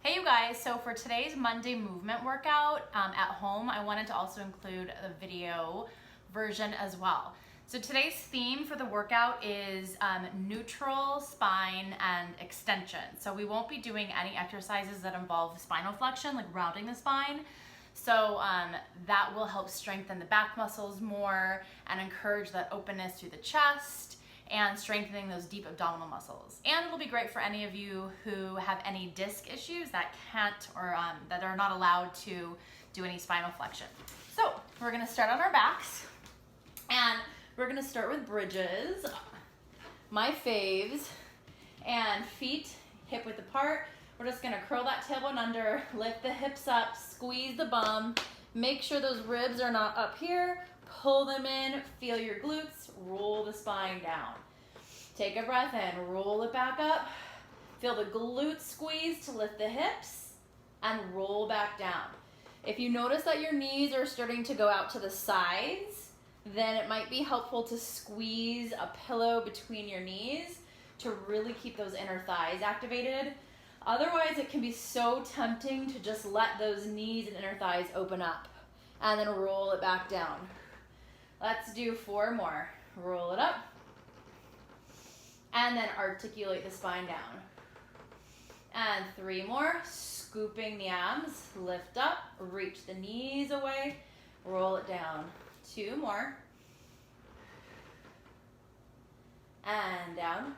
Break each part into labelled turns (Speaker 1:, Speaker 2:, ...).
Speaker 1: Hey you guys, so for today's Monday movement workout at home, I wanted to also include a video version as well. So today's theme for the workout is neutral spine and extension. So we won't be doing any exercises that involve spinal flexion, like rounding the spine. So that will help strengthen the back muscles more and encourage that openness through the chest and strengthening those deep abdominal muscles. And it'll be great for any of you who have any disc issues that can't or that are not allowed to do any spinal flexion. So we're gonna start on our backs and we're gonna start with bridges, my faves, and feet hip width apart. We're just gonna curl that tailbone under, lift the hips up, squeeze the bum, make sure those ribs are not up here, pull them in, feel your glutes, roll the spine down. Take a breath in, roll it back up, feel the glutes squeeze to lift the hips, and roll back down. If you notice that your knees are starting to go out to the sides, then it might be helpful to squeeze a pillow between your knees to really keep those inner thighs activated. Otherwise, it can be so tempting to just let those knees and inner thighs open up and then roll it back down. Let's do 4 more. Roll it up. And then articulate the spine down. And 3 more. Scooping the abs. Lift up. Reach the knees away. Roll it down. 2 more. And down.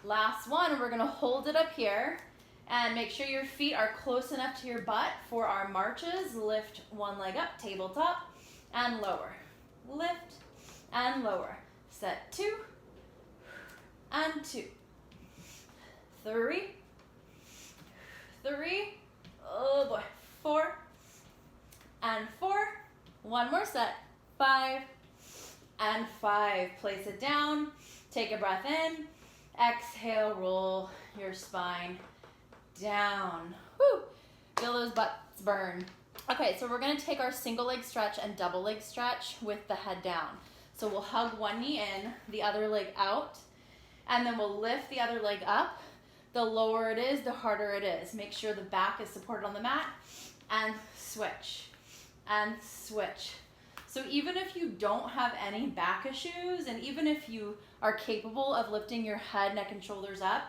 Speaker 1: Last one. We're going to hold it up here. And make sure your feet are close enough to your butt for our marches. Lift one leg up. Tabletop. And lower. Lift and lower. Set 2 and 2. 3. 3. Oh boy. 4 and 4. One more set. 5 and 5. Place it down. Take a breath in. Exhale. Roll your spine down. Woo. Feel those butts burn. Okay, so we're gonna take our single leg stretch and double leg stretch with the head down. So we'll hug one knee in, the other leg out, and then we'll lift the other leg up. The lower it is, the harder it is. Make sure the back is supported on the mat, and switch, and switch. So even if you don't have any back issues, and even if you are capable of lifting your head, neck, and shoulders up,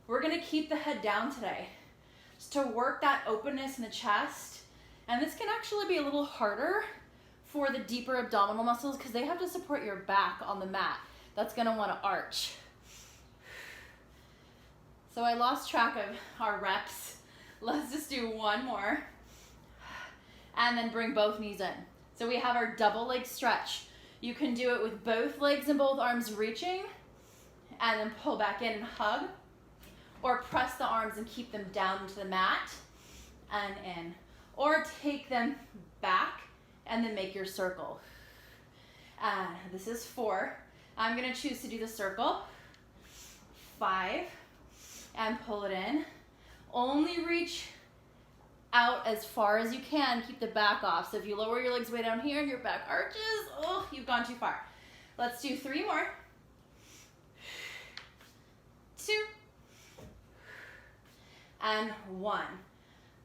Speaker 1: we're gonna keep the head down today, just to work that openness in the chest. And this can actually be a little harder for the deeper abdominal muscles because they have to support your back on the mat. That's gonna wanna arch. So I lost track of our reps. Let's just do 1 more. And then bring both knees in. So we have our double leg stretch. You can do it with both legs and both arms reaching and then pull back in and hug. Or press the arms and keep them down to the mat and in. Or take them back and then make your circle. This is 4. I'm gonna choose to do the circle. 5, and pull it in. Only reach out as far as you can, keep the back off. So if you lower your legs way down here and your back arches, oh, you've gone too far. Let's do 3 more. 2, and 1.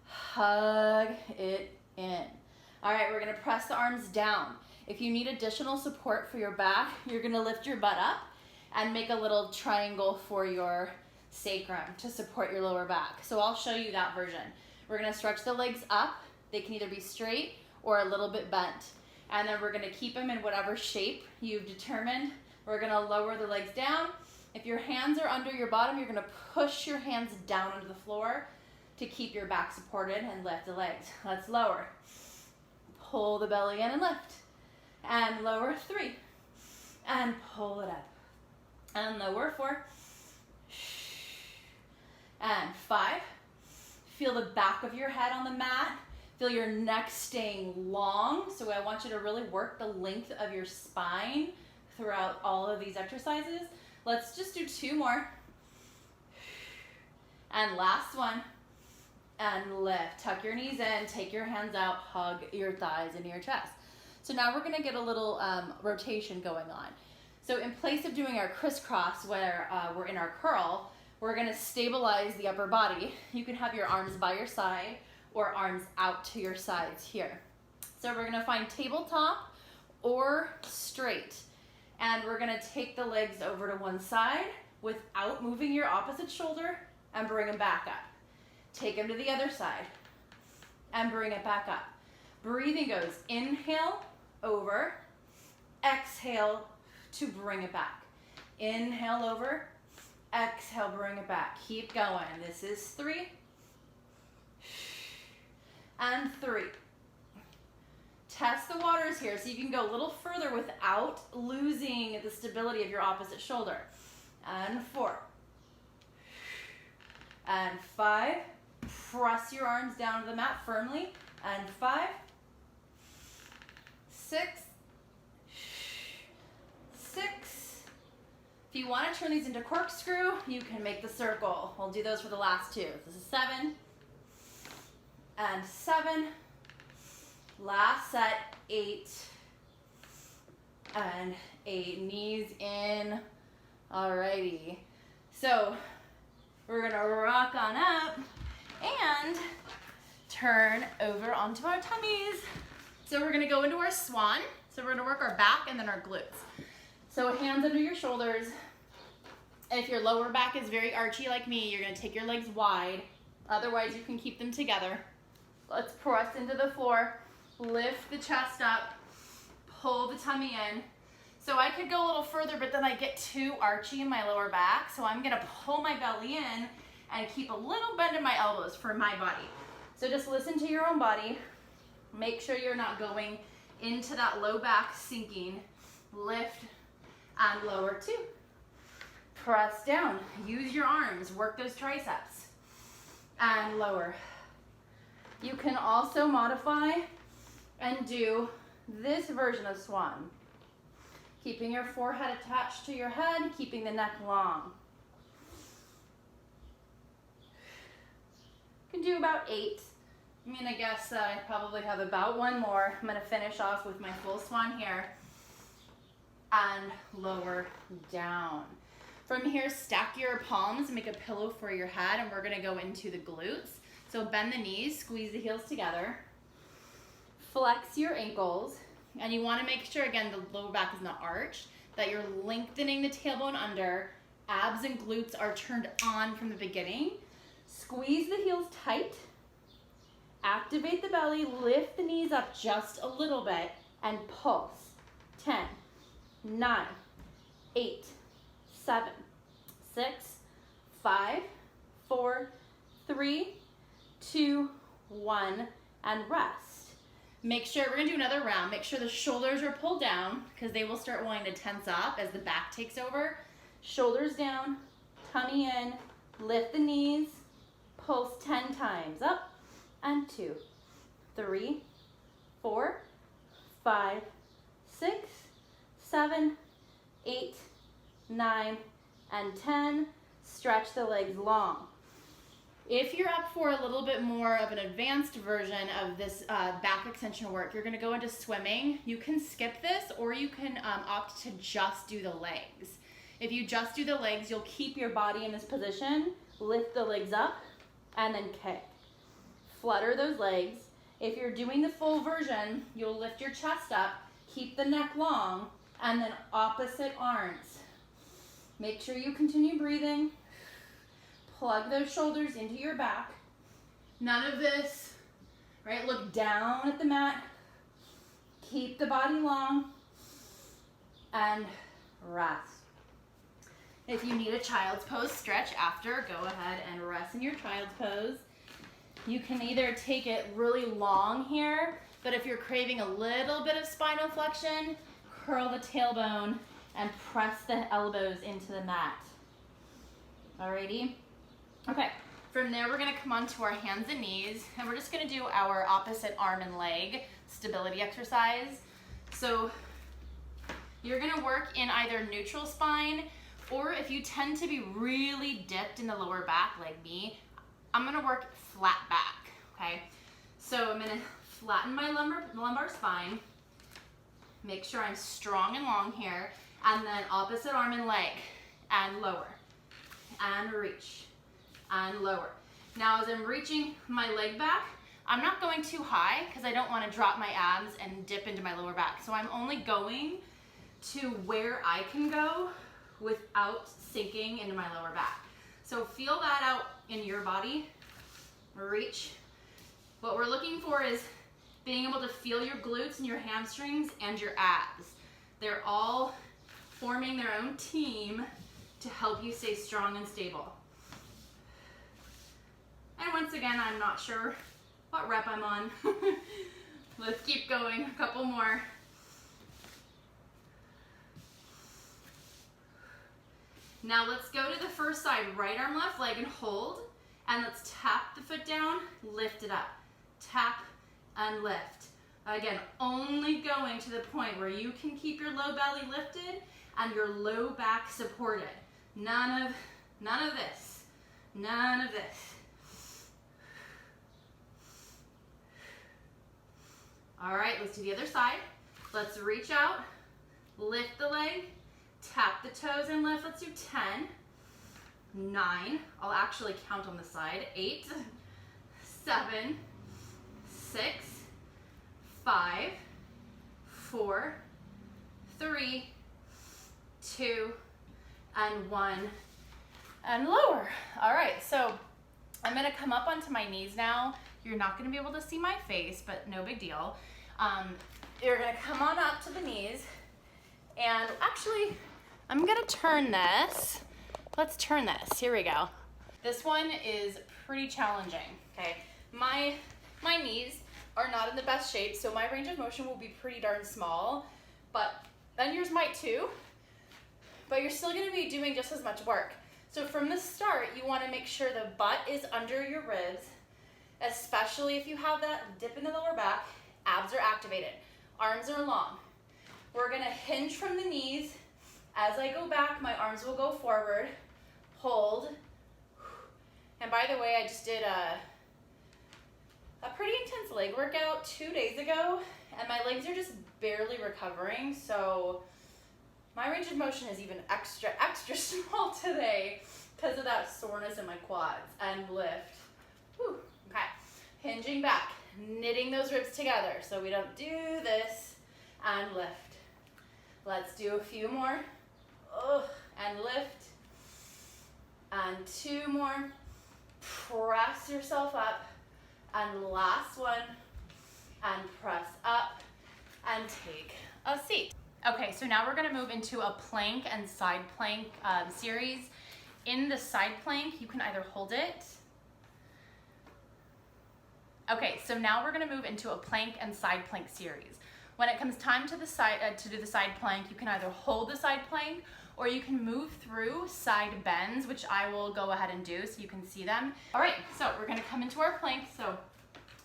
Speaker 1: Hug it in. All right, we're gonna press the arms down. If you need additional support for your back, you're gonna lift your butt up and make a little triangle for your sacrum to support your lower back. So I'll show you that version. We're gonna stretch the legs up. They can either be straight or a little bit bent. And then we're gonna keep them in whatever shape you've determined. We're gonna lower the legs down. If your hands are under your bottom, you're gonna push your hands down onto the floor to keep your back supported and lift the legs. Let's lower. Pull the belly in and lift. And lower 3. And pull it up. And lower 4. And 5. Feel the back of your head on the mat. Feel your neck staying long. So I want you to really work the length of your spine throughout all of these exercises. Let's just do 2 more. And last one. And lift. Tuck your knees in, take your hands out, hug your thighs into your chest. So now we're gonna get a little rotation going on. So in place of doing our crisscross where we're in our curl, we're gonna stabilize the upper body. You can have your arms by your side or arms out to your sides here. So we're gonna find tabletop or straight. And we're gonna take the legs over to one side without moving your opposite shoulder and bring them back up. Take them to the other side and bring it back up. Breathing goes inhale, over, exhale to bring it back. Inhale over, exhale, bring it back. Keep going. This is 3 and 3. Test the waters here so you can go a little further without losing the stability of your opposite shoulder. And 4 and 5. Press your arms down to the mat firmly. And 5, 6, 6. If you want to turn these into corkscrew, you can make the circle. We'll do those for the last 2. This is 7 and 7. Last set, 8 and 8. Knees in. Alrighty. So we're gonna rock on up and turn over onto our tummies. So we're gonna go into our swan. So we're gonna work our back and then our glutes. So hands under your shoulders. If your lower back is very archy like me, you're gonna take your legs wide. Otherwise, you can keep them together. Let's press into the floor. Lift the chest up. Pull the tummy in. So I could go a little further, but then I get too archy in my lower back. So I'm gonna pull my belly in and keep a little bend in my elbows for my body. So just listen to your own body. Make sure you're not going into that low back sinking. Lift and lower 2. Press down. Use your arms. Work those triceps. And lower. You can also modify and do this version of swan. Keeping your forehead attached to your head, keeping the neck long. You can do about 8. I guess I probably have about 1 more. I'm gonna finish off with my full swan here. And lower down. From here, stack your palms, make a pillow for your head, and we're gonna go into the glutes. So bend the knees, squeeze the heels together. Flex your ankles, and you wanna make sure, again, the lower back is not arched, that you're lengthening the tailbone under, abs and glutes are turned on from the beginning. Squeeze the heels tight, activate the belly, lift the knees up just a little bit, and pulse. 10, 9, 8, 7, 6, 5, 4, 3, 2, 1, and rest. Make sure, we're gonna do another round, make sure the shoulders are pulled down because they will start wanting to tense up as the back takes over. Shoulders down, tummy in, lift the knees, pulse 10 times, up, and 2, 3, 4, 5, 6, 7, 8, 9, and 10. Stretch the legs long. If you're up for a little bit more of an advanced version of this back extension work, you're gonna go into swimming. You can skip this, or you can opt to just do the legs. If you just do the legs, you'll keep your body in this position, lift the legs up, and then kick. Flutter those legs. If you're doing the full version, you'll lift your chest up, keep the neck long, and then opposite arms. Make sure you continue breathing. Plug those shoulders into your back. None of this, right? Look down at the mat. Keep the body long. And rest. If you need a child's pose stretch after, go ahead and rest in your child's pose. You can either take it really long here, but if you're craving a little bit of spinal flexion, curl the tailbone and press the elbows into the mat. Alrighty? Okay, from there we're gonna come onto our hands and knees, and we're just gonna do our opposite arm and leg stability exercise. So you're gonna work in either neutral spine, or if you tend to be really dipped in the lower back like me, I'm gonna work flat back, okay? So I'm gonna flatten my lumbar spine, make sure I'm strong and long here, and then opposite arm and leg, and lower. and reach, and lower. Now as I'm reaching my leg back, I'm not going too high because I don't want to drop my abs and dip into my lower back. So I'm only going to where I can go without sinking into my lower back. So feel that out in your body. Reach. What we're looking for is being able to feel your glutes and your hamstrings and your abs. They're all forming their own team to help you stay strong and stable. And once again, I'm not sure what rep I'm on. Let's keep going, a couple more. Now let's go to the first side, right arm, left leg, and hold. And let's tap the foot down, lift it up. Tap and lift. Again, only going to the point where you can keep your low belly lifted and your low back supported. None of this. None of this. All right, let's do the other side. Let's reach out, lift the leg, tap the toes and lift. Let's do 10, 9. I'll actually count on the side. 8, 7, 6, 5, 4, 3, 2, and 1, and lower. All right, so I'm gonna come up onto my knees now. You're not gonna be able to see my face, but no big deal. You're gonna come on up to the knees, and actually, I'm gonna turn this. Let's turn this, here we go. This one is pretty challenging, okay? My knees are not in the best shape, so my range of motion will be pretty darn small, and yours might too, but you're still gonna be doing just as much work. So from the start, you wanna make sure the butt is under your ribs, especially if you have that dip in the lower back, abs are activated, arms are long. We're gonna hinge from the knees. As I go back, my arms will go forward, hold. And by the way, I just did a pretty intense leg workout 2 days ago, and my legs are just barely recovering, so my range of motion is even extra small today because of that soreness in my quads. And lift. Whew. Okay. Hinging back, knitting those ribs together so we don't do this, and lift. Let's do a few more. And lift. And 2 more. Press yourself up. And last one. And press up. And take a seat. Okay, so now we're gonna move into a plank and side plank series. In the side plank, you can either hold it. Okay, so now we're gonna move into a plank and side plank series. When it comes time to the side to do the side plank, you can either hold the side plank or you can move through side bends, which I will go ahead and do so you can see them. All right, so we're gonna come into our plank. So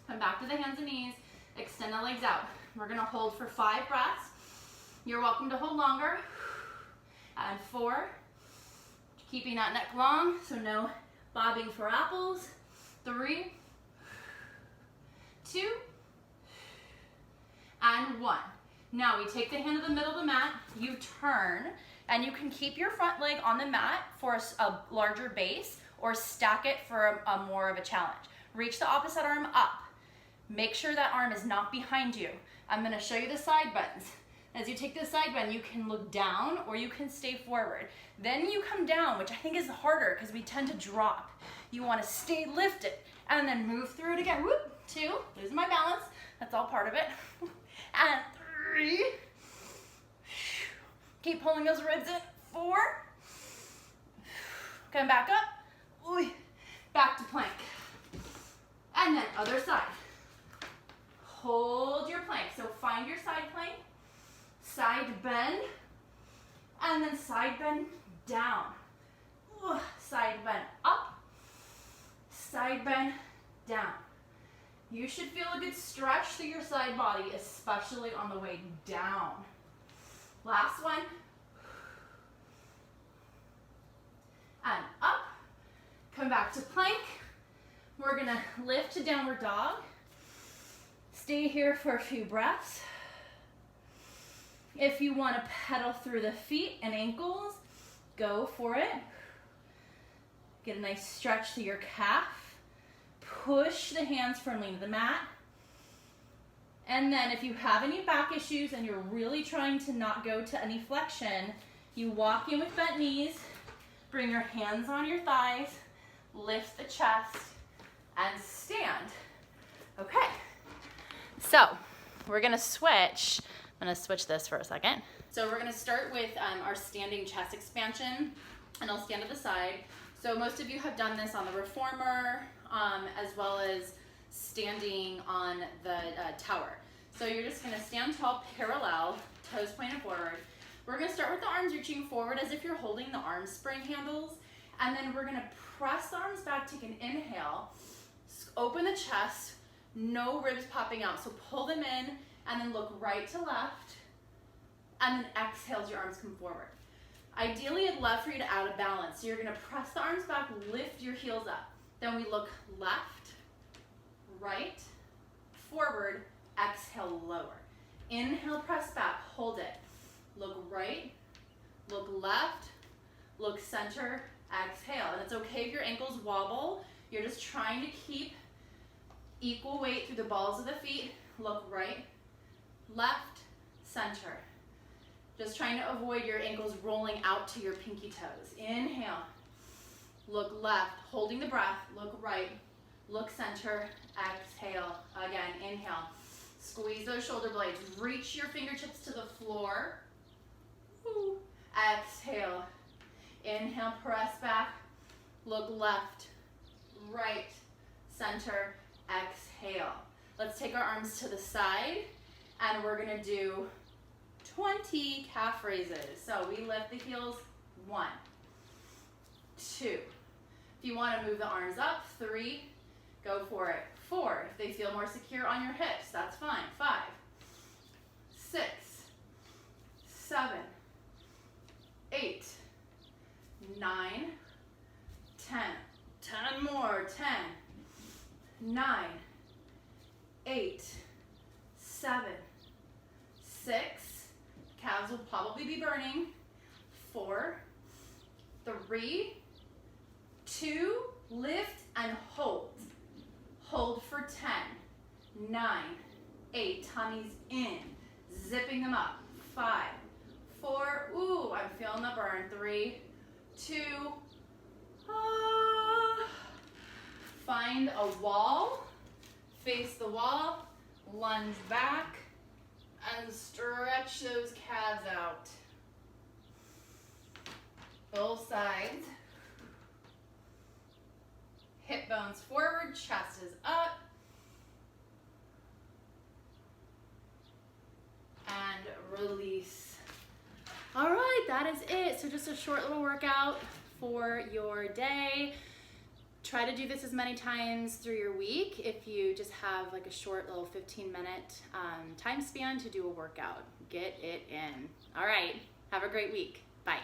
Speaker 1: come back to the hands and knees, extend the legs out. We're gonna hold for 5 breaths. You're welcome to hold longer. And 4, keeping that neck long, so no bobbing for apples. 3, 2, and 1. Now we take the hand to the middle of the mat, you turn, and you can keep your front leg on the mat for a larger base or stack it for a more of a challenge. Reach the opposite arm up. Make sure that arm is not behind you. I'm gonna show you the side bends. As you take the side bend, you can look down or you can stay forward. Then you come down, which I think is harder because we tend to drop. You wanna stay lifted and then move through it again. Whoop, 2, losing my balance. That's all part of it. And 3. Keep pulling those ribs in. 4. Come back up. Back to plank. And then other side. Hold your plank. So find your side plank. Side bend. And then side bend down. Side bend up. Side bend down. You should feel a good stretch through your side body, especially on the way down. Last one. And up. Come back to plank. We're gonna lift to downward dog. Stay here for a few breaths. If you wanna pedal through the feet and ankles, go for it. Get a nice stretch to your calf. Push the hands firmly into the mat. And then if you have any back issues and you're really trying to not go to any flexion, you walk in with bent knees, bring your hands on your thighs, lift the chest, and stand. Okay, so we're gonna switch. I'm gonna switch this for a second. So we're gonna start with our standing chest expansion, and I'll stand to the side. So most of you have done this on the reformer, as well as standing on the tower. So you're just gonna stand tall, parallel, toes pointed forward. We're gonna start with the arms reaching forward as if you're holding the arm spring handles, and then we're gonna press the arms back, take an inhale, open the chest, no ribs popping out. So pull them in, and then look right to left, and then exhale as your arms come forward. Ideally, I'd love for you to out of balance. So you're gonna press the arms back, lift your heels up. Then we look left, right, forward, exhale, lower. Inhale, press back, hold it. Look right, look left, look center, exhale. And it's okay if your ankles wobble. You're just trying to keep equal weight through the balls of the feet. Look right, left, center. Just trying to avoid your ankles rolling out to your pinky toes. Inhale, look left, holding the breath, look right, look center, exhale. Again, inhale, squeeze those shoulder blades, reach your fingertips to the floor. Woo. Exhale, inhale, press back, look left, right, center, exhale. Let's take our arms to the side, and we're gonna do 20 calf raises. So we lift the heels, 1, 2. If you wanna move the arms up, 3, go for it. 4, if they feel more secure on your hips, that's fine. 5, 6, 7, 8, 9, 10. 10 more, 10, 9, 8, 7, 6, calves will probably be burning, 4, 3, 2, lift and hold. Hold for 10, 9, 8, tummies in, zipping them up, 5, 4, ooh, I'm feeling the burn, 3, 2, find a wall, face the wall, lunge back, and stretch those calves out. Both sides. Hip bones forward, chest is up. And release. All right, that is it. So just a short little workout for your day. Try to do this as many times through your week if you just have like a short little 15-minute time span to do a workout. Get it in. All right, have a great week. Bye.